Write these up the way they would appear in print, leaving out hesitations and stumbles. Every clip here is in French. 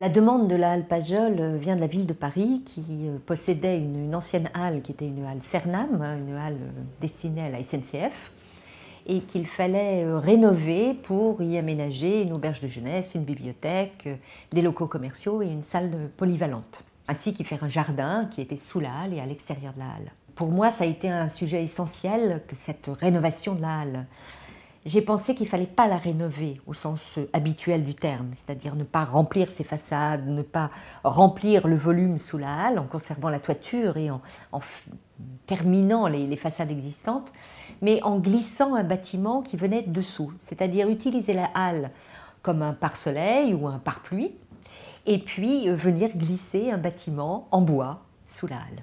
La demande de la halle Pajol vient de la ville de Paris qui possédait une ancienne halle qui était une halle Cernam, une halle destinée à la SNCF, et qu'il fallait rénover pour y aménager une auberge de jeunesse, une bibliothèque, des locaux commerciaux et une salle polyvalente, ainsi qu'y faire un jardin qui était sous la halle et à l'extérieur de la halle. Pour moi, ça a été un sujet essentiel que cette rénovation de la halle. J'ai pensé qu'il ne fallait pas la rénover au sens habituel du terme, c'est-à-dire ne pas remplir ses façades, ne pas remplir le volume sous la halle en conservant la toiture et en terminant les façades existantes, mais en glissant un bâtiment qui venait dessous, c'est-à-dire utiliser la halle comme un pare-soleil ou un pare-pluie, et puis venir glisser un bâtiment en bois sous la halle.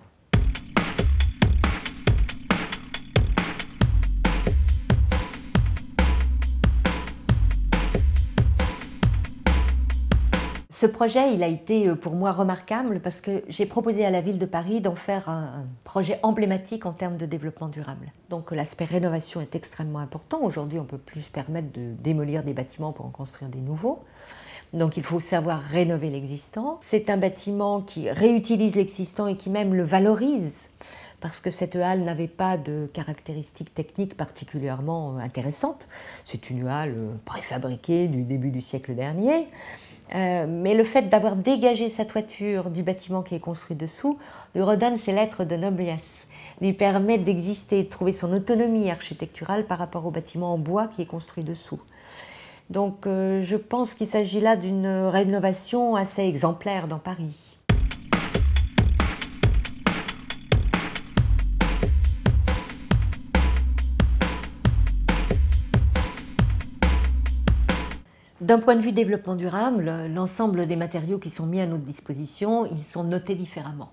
Ce projet, il a été pour moi remarquable parce que j'ai proposé à la ville de Paris d'en faire un projet emblématique en termes de développement durable. Donc l'aspect rénovation est extrêmement important. Aujourd'hui, on ne peut plus se permettre de démolir des bâtiments pour en construire des nouveaux. Donc il faut savoir rénover l'existant. C'est un bâtiment qui réutilise l'existant et qui même le valorise, parce que cette halle n'avait pas de caractéristiques techniques particulièrement intéressantes. C'est une halle préfabriquée du début du siècle dernier. Mais le fait d'avoir dégagé sa toiture du bâtiment qui est construit dessous lui redonne ses lettres de noblesse, lui permet d'exister, de trouver son autonomie architecturale par rapport au bâtiment en bois qui est construit dessous. Donc je pense qu'il s'agit là d'une rénovation assez exemplaire dans Paris. D'un point de vue développement durable, l'ensemble des matériaux qui sont mis à notre disposition, ils sont notés différemment.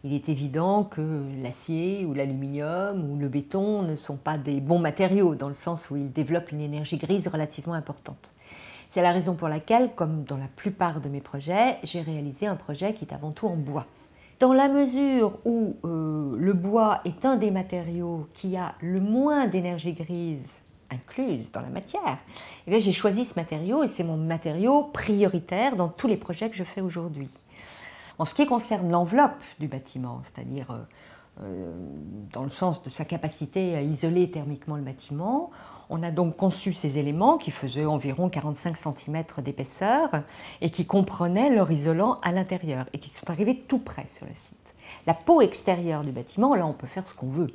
Il est évident que l'acier ou l'aluminium ou le béton ne sont pas des bons matériaux, dans le sens où ils développent une énergie grise relativement importante. C'est la raison pour laquelle, comme dans la plupart de mes projets, j'ai réalisé un projet qui est avant tout en bois. Dans la mesure où le bois est un des matériaux qui a le moins d'énergie grise incluse dans la matière, j'ai choisi ce matériau et c'est mon matériau prioritaire dans tous les projets que je fais aujourd'hui. En ce qui concerne l'enveloppe du bâtiment, c'est-à-dire dans le sens de sa capacité à isoler thermiquement le bâtiment, on a donc conçu ces éléments qui faisaient environ 45 cm d'épaisseur et qui comprenaient leur isolant à l'intérieur et qui sont arrivés tout près sur le site. La peau extérieure du bâtiment, là on peut faire ce qu'on veut.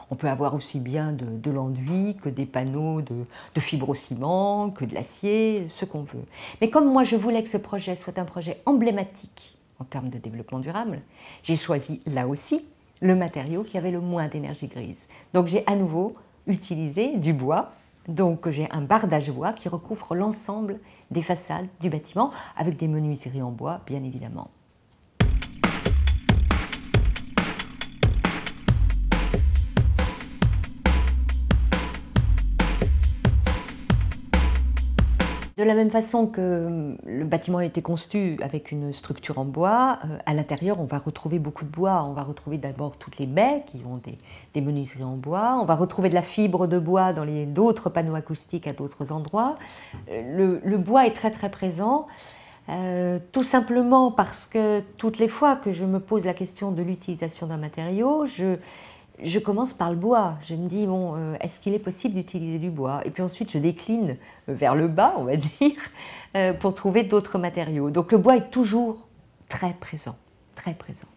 On peut avoir aussi bien de l'enduit que des panneaux de fibrociment, que de l'acier, ce qu'on veut. Mais comme moi je voulais que ce projet soit un projet emblématique en termes de développement durable, j'ai choisi là aussi le matériau qui avait le moins d'énergie grise. Donc j'ai à nouveau utilisé du bois. Donc j'ai un bardage bois qui recouvre l'ensemble des façades du bâtiment avec des menuiseries en bois, bien évidemment. De la même façon que le bâtiment a été conçu avec une structure en bois, à l'intérieur on va retrouver beaucoup de bois. On va retrouver d'abord toutes les baies qui ont des menuiseries en bois. On va retrouver de la fibre de bois dans d'autres panneaux acoustiques à d'autres endroits. Le bois est très très présent, tout simplement parce que toutes les fois que je me pose la question de l'utilisation d'un matériau, je commence par le bois. Je me dis, bon, est-ce qu'il est possible d'utiliser du bois? Et puis ensuite, je décline vers le bas, on va dire, pour trouver d'autres matériaux. Donc le bois est toujours très présent, très présent.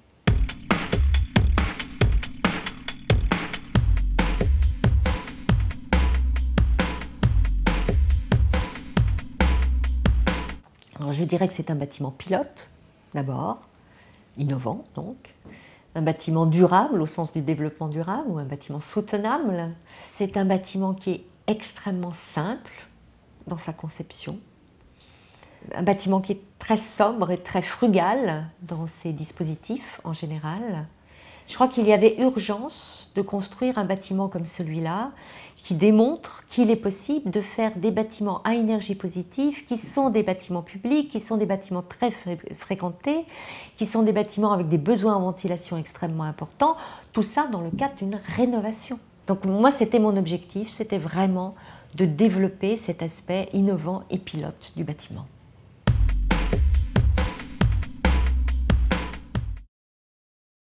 Alors je dirais que c'est un bâtiment pilote, d'abord, innovant donc. Un bâtiment durable au sens du développement durable ou un bâtiment soutenable. C'est un bâtiment qui est extrêmement simple dans sa conception. Un bâtiment qui est très sobre et très frugal dans ses dispositifs en général. Je crois qu'il y avait urgence de construire un bâtiment comme celui-là qui démontre qu'il est possible de faire des bâtiments à énergie positive qui sont des bâtiments publics, qui sont des bâtiments très fréquentés, qui sont des bâtiments avec des besoins en ventilation extrêmement importants, tout ça dans le cadre d'une rénovation. Donc moi, c'était mon objectif, c'était vraiment de développer cet aspect innovant et pilote du bâtiment.